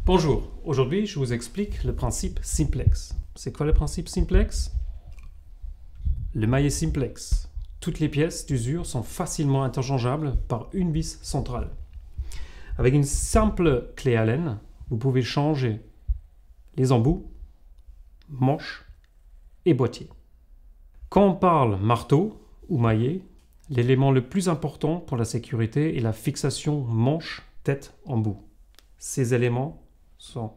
Bonjour, aujourd'hui je vous explique le principe simplex. C'est quoi le principe simplex? Le maillet simplex. Toutes les pièces d'usure sont facilement interchangeables par une vis centrale. Avec une simple clé Allen, vous pouvez changer les embouts, manches et boîtier. Quand on parle marteau ou maillet, l'élément le plus important pour la sécurité est la fixation manche-tête-embout. Ces éléments sont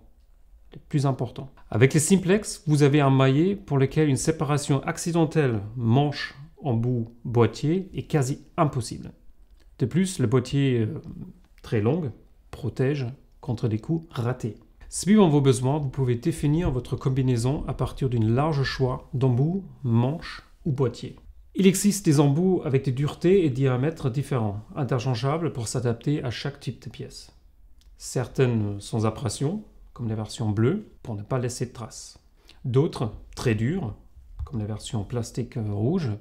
les plus importants. Avec les simplex, vous avez un maillet pour lequel une séparation accidentelle manche-embout-boîtier est quasi impossible. De plus, le boîtier très long protège contre des coups ratés. Suivant vos besoins, vous pouvez définir votre combinaison à partir d'un large choix d'embouts, manches ou boîtiers. Il existe des embouts avec des duretés et diamètres différents, interchangeables pour s'adapter à chaque type de pièce. Certaines sans abrasion, comme la version bleue, pour ne pas laisser de traces. D'autres très dures, comme la version plastique rouge,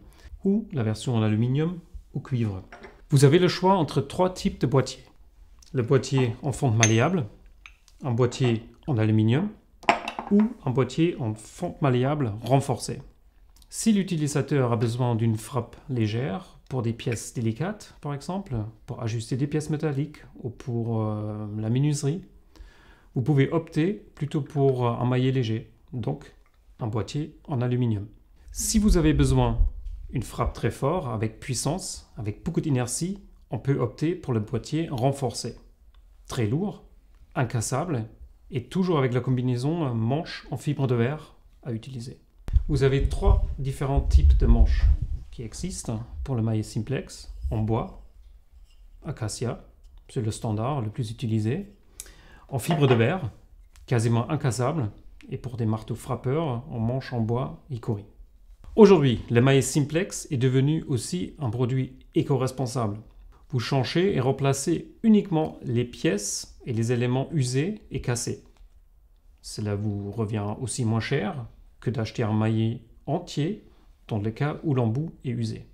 ou la version en aluminium ou cuivre. Vous avez le choix entre trois types de boîtiers. Le boîtier en fonte malléable, un boîtier en aluminium ou un boîtier en fonte malléable renforcée. Si l'utilisateur a besoin d'une frappe légère, pour des pièces délicates par exemple, pour ajuster des pièces métalliques ou pour la menuiserie, vous pouvez opter plutôt pour un maillet léger, donc un boîtier en aluminium. Si vous avez besoin d'une frappe très forte, avec puissance, avec beaucoup d'inertie, on peut opter pour le boîtier renforcé. Très lourd, incassable et toujours avec la combinaison manche en fibre de verre à utiliser. Vous avez trois différents types de manches qui existent pour le maillet simplex, en bois, acacia, c'est le standard le plus utilisé, en fibre de verre, quasiment incassable, et pour des marteaux frappeurs, en manche en bois icori. Aujourd'hui, le maillet simplex est devenu aussi un produit éco-responsable. Vous changez et remplacez uniquement les pièces et les éléments usés et cassés. Cela vous revient aussi moins cher que d'acheter un maillet entier dans le cas où l'embout est usé.